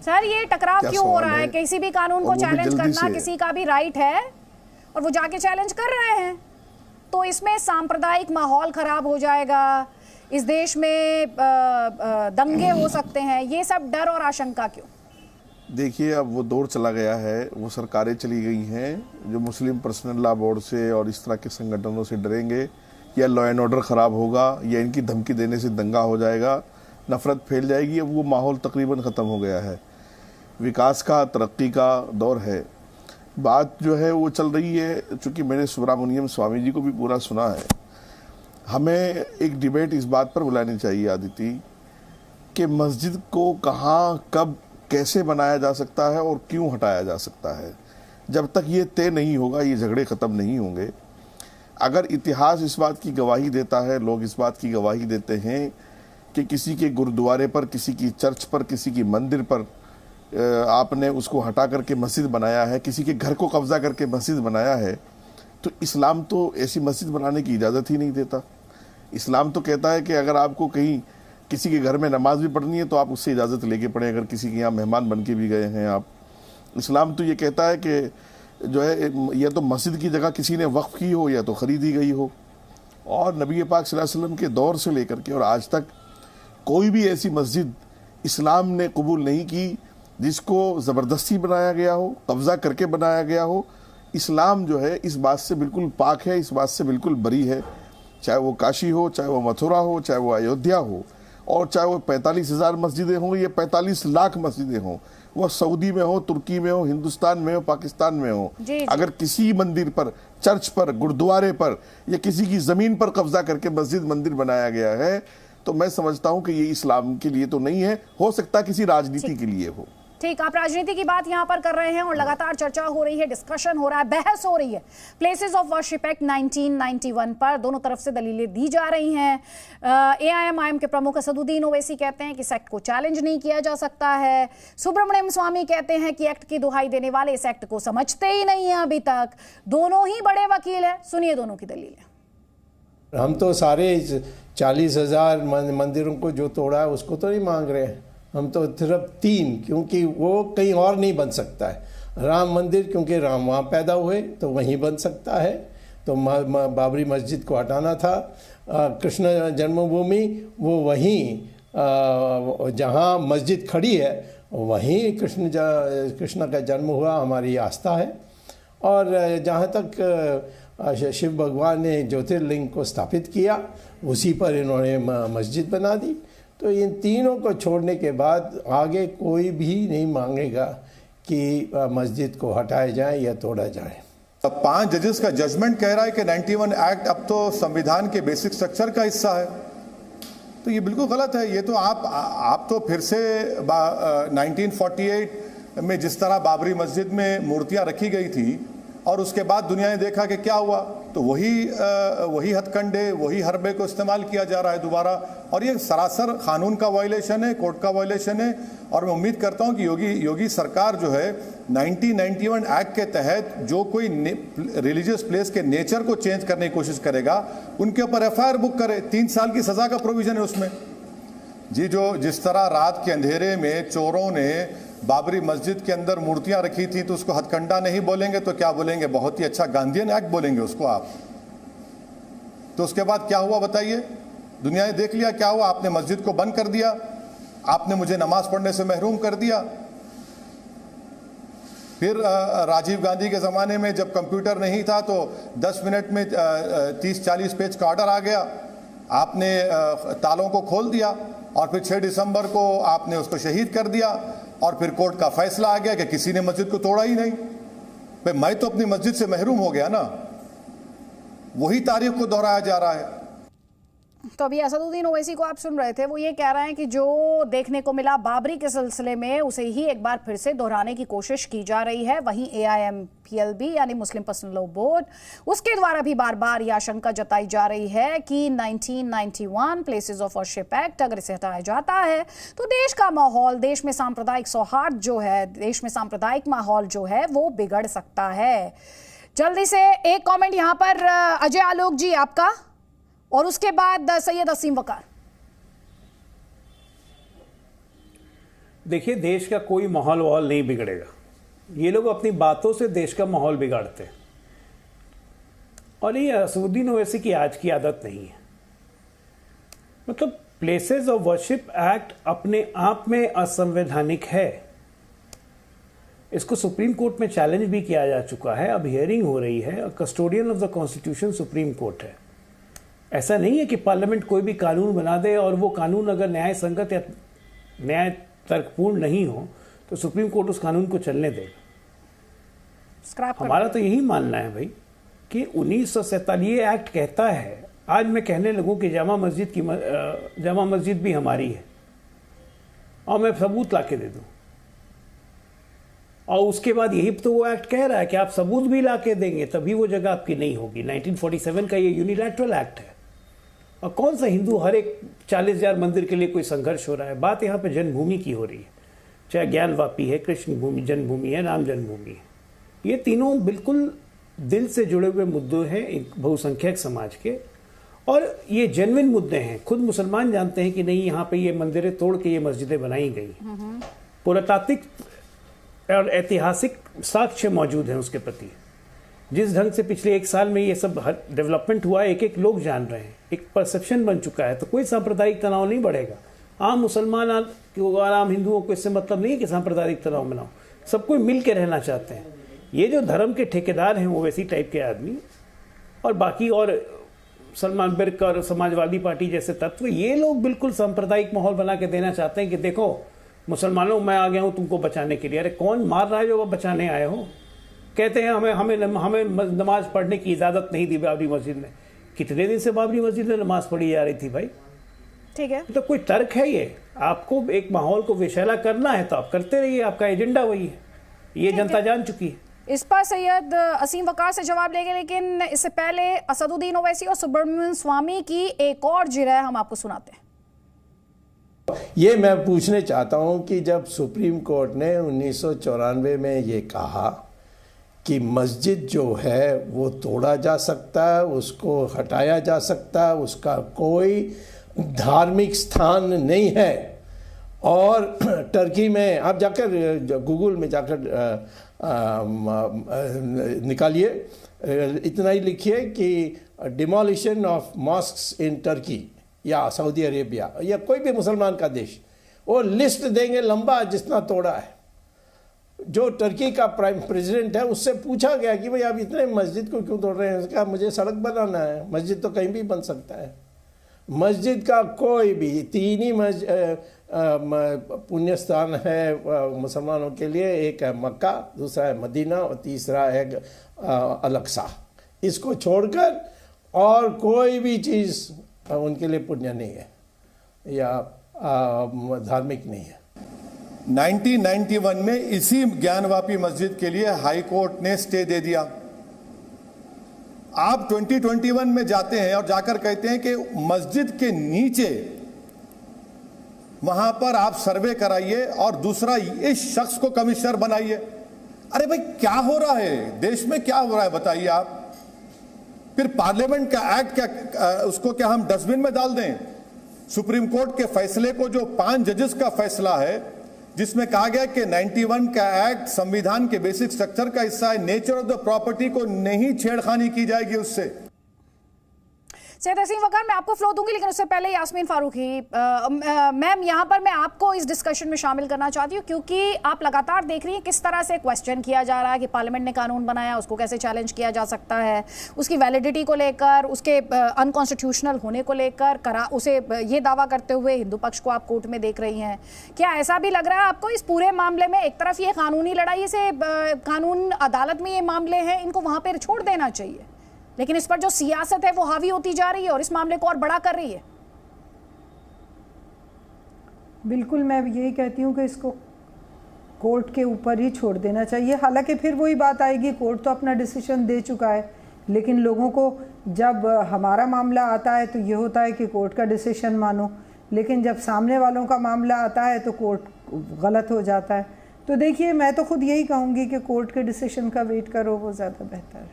Sir ये टकराव क्यों हो रहा है? किसी भी कानून को चैलेंज करना किसी का भी राइट है और वो जाके चैलेंज कर रहे हैं, तो इसमें सांप्रदायिक माहौल खराब हो जाएगा, इस देश में दंगे हो सकते हैं, ये सब डर और आशंका क्यों? देखिए, अब वो दौर चला गया है, वो सरकारें चली गई हैं जो मुस्लिम पर्सनल लॉ बोर्ड से और इस तरह के संगठनों से डरेंगे, या लॉ एंड ऑर्डर ख़राब होगा, या इनकी धमकी देने से दंगा हो जाएगा, नफरत फैल जाएगी। अब वो माहौल तकरीबन ख़त्म हो गया है। विकास का, तरक्की का दौर है। बात जो है वो चल रही है, चूँकि मैंने सुब्रमण्यम स्वामी जी को भी पूरा सुना है। हमें एक डिबेट इस बात पर बुलानी चाहिए आदिति, कि मस्जिद को कहाँ, कब, कैसे बनाया जा सकता है और क्यों हटाया जा सकता है। जब तक ये तय नहीं होगा, ये झगड़े ख़त्म नहीं होंगे। अगर इतिहास इस बात की गवाही देता है, लोग इस बात की गवाही देते हैं कि किसी के गुरुद्वारे पर, किसी की चर्च पर, किसी की मंदिर पर आपने उसको हटा करके मस्जिद बनाया है, किसी के घर को कब्जा करके मस्जिद बनाया है, तो इस्लाम तो ऐसी मस्जिद बनाने की इजाज़त ही नहीं देता। इस्लाम तो कहता है कि अगर आपको कहीं किसी के घर में नमाज भी पढ़नी है तो आप उससे इजाज़त लेके पढ़ें, अगर किसी के यहाँ मेहमान बन के भी गए हैं आप। इस्लाम तो ये कहता है कि जो है, या तो मस्जिद की जगह किसी ने वक्फ की हो या तो ख़रीदी गई हो। और नबी पाक सल्लल्लाहु अलैहि वसल्लम के दौर से लेकर के और आज तक कोई भी ऐसी मस्जिद इस्लाम ने कबूल नहीं की जिसको ज़बरदस्ती बनाया गया हो, कब्ज़ा करके बनाया गया हो। इस्लाम जो है इस बात से बिल्कुल पाक है, इस बात से बिल्कुल बरी है। चाहे वो काशी हो, चाहे वो मथुरा हो, चाहे वो अयोध्या हो, और चाहे वो 45,000 मस्जिदें हों या 45 लाख मस्जिदें हों, वो सऊदी में हो, तुर्की में हो, हिंदुस्तान में हो, पाकिस्तान में हो, अगर किसी मंदिर पर, चर्च पर, गुरुद्वारे पर या किसी की ज़मीन पर कब्जा करके मस्जिद, मंदिर बनाया गया है, तो मैं समझता हूँ कि ये इस्लाम के लिए तो नहीं है। हो सकता है किसी राजनीति के लिए हो। ठीक, आप राजनीति की बात यहाँ पर कर रहे हैं और लगातार चर्चा हो रही है, डिस्कशन हो रहा है, बहस हो रही है प्लेसेस ऑफ वर्शिप एक्ट 1991 पर। दोनों तरफ से दलीलें दी जा रही हैं। AIM के प्रमुख असदुद्दीन ओवैसी कहते हैं कि इस एक्ट को चैलेंज नहीं किया जा सकता है। सुब्रमण्यम स्वामी कहते हैं कि एक्ट की दुहाई देने वाले इस एक्ट को समझते ही नहीं है अभी तक। दोनों ही बड़े वकील हैं, सुनिए दोनों की दलीलें। हम तो सारे 40,000 मंदिरों को जो तोड़ा है उसको तो नहीं मांग रहे हैं, हम तो सिर्फ 3, क्योंकि वो कहीं और नहीं बन सकता है। राम मंदिर, क्योंकि राम वहाँ पैदा हुए तो वहीं बन सकता है, तो बाबरी मस्जिद को हटाना था। कृष्ण जन्मभूमि, वो वहीं जहाँ मस्जिद खड़ी है वहीं कृष्ण का जन्म हुआ, हमारी आस्था है। और जहाँ तक शिव भगवान ने ज्योतिर्लिंग को स्थापित किया, उसी पर इन्होंने मस्जिद बना दी। तो इन तीनों को छोड़ने के बाद आगे कोई भी नहीं मांगेगा कि मस्जिद को हटाया जाए या तोड़ा जाए। 5 जजेस का जजमेंट कह रहा है कि 91 एक्ट अब तो संविधान के बेसिक स्ट्रक्चर का हिस्सा है, तो ये बिल्कुल गलत है। ये तो आप तो फिर से 1948 में जिस तरह बाबरी मस्जिद में मूर्तियां रखी गई थी और उसके बाद दुनिया ने देखा कि क्या हुआ, तो वही हथकंडे, वही हरबे को इस्तेमाल किया जा रहा है दोबारा। और ये सरासर कानून का वायलेशन है, कोर्ट का वायलेशन है। और मैं उम्मीद करता हूं कि योगी सरकार जो है 1991 एक्ट के तहत जो कोई रिलीजियस प्लेस के नेचर को चेंज करने की कोशिश करेगा, उनके ऊपर FIR बुक करे। 3 साल की सजा का प्रोविजन है उसमें। जिस तरह रात के अंधेरे में चोरों ने बाबरी मस्जिद के अंदर मूर्तियां रखी थी, तो उसको हथकंडा नहीं बोलेंगे तो क्या बोलेंगे? बहुत ही अच्छा गांधीयन एक्ट बोलेंगे उसको आप। तो उसके बाद क्या हुआ बताइए? दुनिया ने देख लिया क्या हुआ। आपने मस्जिद को बंद कर दिया, आपने मुझे नमाज पढ़ने से महरूम कर दिया। फिर राजीव गांधी के ज़माने में जब कंप्यूटर नहीं था तो 10 मिनट में 30-40 पेज का ऑर्डर आ गया, आपने तालों को खोल दिया और फिर 6 दिसंबर को आपने उसको शहीद कर दिया। और फिर कोर्ट का फैसला आ गया कि किसी ने मस्जिद को तोड़ा ही नहीं। भाई मैं तो अपनी मस्जिद से महरूम हो गया ना। वही तारीख को दोहराया जा रहा है। तो अभी असदुद्दीन ओवैसी को आप सुन रहे थे, वो ये कह रहे हैं कि जो देखने को मिला बाबरी के सिलसिले में उसे ही एक बार फिर से दोहराने की कोशिश की जा रही है। वहीं AIMPLB यानी मुस्लिम पर्सनल लॉ बोर्ड, उसके द्वारा भी बार बार यह आशंका जताई जा रही है कि 1991 प्लेसेस ऑफ वर्शिप एक्ट अगर इसे हटाया जाता है तो देश का माहौल, देश में सांप्रदायिक सौहार्द जो है, देश में सांप्रदायिक माहौल जो है वो बिगड़ सकता है। जल्दी से एक कॉमेंट यहाँ पर अजय आलोक जी आपका, और उसके बाद सैयद असीम वकार। देखिए, देश का कोई माहौल वाहौल नहीं बिगड़ेगा। ये लोग अपनी बातों से देश का माहौल बिगाड़ते हैं, और ये असदुद्दीन ओवैसी की आज की आदत नहीं है। मतलब प्लेसेस ऑफ वर्शिप एक्ट अपने आप में असंवैधानिक है। इसको सुप्रीम कोर्ट में चैलेंज भी किया जा चुका है, अब हियरिंग हो रही है। Custodian of the constitution supreme court है। ऐसा नहीं है कि पार्लियामेंट कोई भी कानून बना दे और वो कानून अगर न्याय संगत या न्याय तर्कपूर्ण नहीं हो तो सुप्रीम कोर्ट उस कानून को चलने देगा। हमारा तो यही मानना है भाई कि 1947 एक्ट कहता है, आज मैं कहने लगूं कि जामा मस्जिद भी हमारी है और मैं सबूत लाके दे दूं, और उसके बाद यही तो वो एक्ट कह रहा है कि आप सबूत भी लाके देंगे तभी वो जगह आपकी नहीं होगी। 1947 का ये यूनिलैटरल एक्ट है। और कौन सा हिंदू हर एक 40,000 मंदिर के लिए कोई संघर्ष हो रहा है? बात यहाँ पे जन्मभूमि की हो रही है, चाहे ज्ञानवापी है, कृष्ण भूमि जन्मभूमि है, राम जन्मभूमि है। ये तीनों बिल्कुल दिल से जुड़े हुए मुद्दे हैं एक बहुसंख्यक समाज के, और ये जेन्युइन मुद्दे हैं। खुद मुसलमान जानते हैं कि नहीं, यहाँ पे ये मंदिरें तोड़ के ये मस्जिदें बनाई गई। पुरातात्विक और ऐतिहासिक साक्ष्य मौजूद हैं उसके प्रति। जिस ढंग से पिछले 1 साल में ये सब डेवलपमेंट हुआ है, एक लोग जान रहे हैं, एक परसेप्शन बन चुका है, तो कोई सांप्रदायिक तनाव नहीं बढ़ेगा। आम मुसलमान और आम हिंदुओं को इससे मतलब नहीं है कि सांप्रदायिक तनाव बनाओ, सब कोई मिल के रहना चाहते हैं। ये जो धर्म के ठेकेदार हैं वो वैसी टाइप के आदमी, और बाकी और सलमान बिर्क और समाजवादी पार्टी जैसे तत्व, ये लोग बिल्कुल सांप्रदायिक माहौल बना के देना चाहते हैं कि देखो मुसलमानों, मैं आ गया हूं तुमको बचाने के लिए। अरे कौन मार रहा है जो वो बचाने आए हो? कहते हैं हमें नमाज पढ़ने की इजाजत नहीं दी बाबरी मस्जिद में। कितने दिन से बाबरी मस्जिद में नमाज पढ़ी जा रही थी भाई? ठीक है, तो कोई तर्क है ये? आपको एक माहौल को विषैला करना है तो आप करते रहिए, आपका एजेंडा वही है, ये जनता जान चुकी है। इस पर सैयद असीम वकार से जवाब लेंगे, लेकिन इससे पहले असदुद्दीन ओवैसी और सुब्रमण्यम स्वामी की एक और जिरह हम आपको सुनाते हैं। ये मैं पूछने चाहता हूं कि जब सुप्रीम कोर्ट ने 1994 में ये कहा कि मस्जिद जो है वो तोड़ा जा सकता है, उसको हटाया जा सकता है, उसका कोई धार्मिक स्थान नहीं है, और टर्की में आप जाकर गूगल में जाकर निकालिए, इतना ही लिखिए कि demolition of mosques in Turkey या सऊदी अरेबिया या कोई भी मुसलमान का देश, वो लिस्ट देंगे लंबा जितना तोड़ा है। जो टर्की का प्राइम प्रेसिडेंट है उससे पूछा गया कि भाई आप इतने मस्जिद को क्यों तोड़ रहे हैं? उसने कहा मुझे सड़क बनाना है, मस्जिद तो कहीं भी बन सकता है। मस्जिद का कोई भी 3 ही पुण्य स्थान है मुसलमानों के लिए, एक है मक्का, दूसरा है मदीना और तीसरा है अल-अक्सा। इसको छोड़कर और कोई भी चीज़ उनके लिए पुण्य नहीं है या धार्मिक नहीं है। 1991 में इसी ज्ञानवापी मस्जिद के लिए हाई कोर्ट ने स्टे दे दिया। आप 2021 में जाते हैं और जाकर कहते हैं कि मस्जिद के नीचे वहां पर आप सर्वे कराइए और दूसरा इस शख्स को कमिश्नर बनाइए। अरे भाई क्या हो रहा है देश में, क्या हो रहा है बताइए आप? फिर पार्लियामेंट का एक्ट क्या, उसको क्या हम डस्टबिन में डाल दें? सुप्रीम कोर्ट के फैसले को, जो 5 जजेस का फैसला है जिसमें कहा गया कि 91 का एक्ट संविधान के बेसिक स्ट्रक्चर का हिस्सा है, नेचर ऑफ द प्रॉपर्टी को नहीं छेड़खानी की जाएगी उससे। सैयद असीम वकार, मैं आपको फ्लो दूंगी, लेकिन उससे पहले यास्मीन फारूकी मैम, यहाँ पर मैं आपको इस डिस्कशन में शामिल करना चाहती हूँ, क्योंकि आप लगातार देख रही हैं किस तरह से क्वेश्चन किया जा रहा है कि पार्लियामेंट ने कानून बनाया, उसको कैसे चैलेंज किया जा सकता है, उसकी वैलिडिटी को लेकर, उसके अनकॉन्स्टिट्यूशनल होने को लेकर उसे ये दावा करते हुए हिंदू पक्ष को आप कोर्ट में देख रही हैं। क्या ऐसा भी लग रहा है आपको इस पूरे मामले में एक तरफ ये कानूनी लड़ाई से, कानून अदालत में ये मामले हैं, इनको वहाँ पर छोड़ देना चाहिए, लेकिन इस पर जो सियासत है वो हावी होती जा रही है और इस मामले को और बड़ा कर रही है? बिल्कुल, मैं यही कहती हूँ कि इसको कोर्ट के ऊपर ही छोड़ देना चाहिए। हालांकि फिर वही बात आएगी, कोर्ट तो अपना डिसीजन दे चुका है, लेकिन लोगों को जब हमारा मामला आता है तो ये होता है कि कोर्ट का डिसीजन मानो, लेकिन जब सामने वालों का मामला आता है तो कोर्ट गलत हो जाता है। तो देखिए, मैं तो खुद यही कहूँगी कि कोर्ट के डिसीजन का वेट करो, वो ज़्यादा बेहतर है।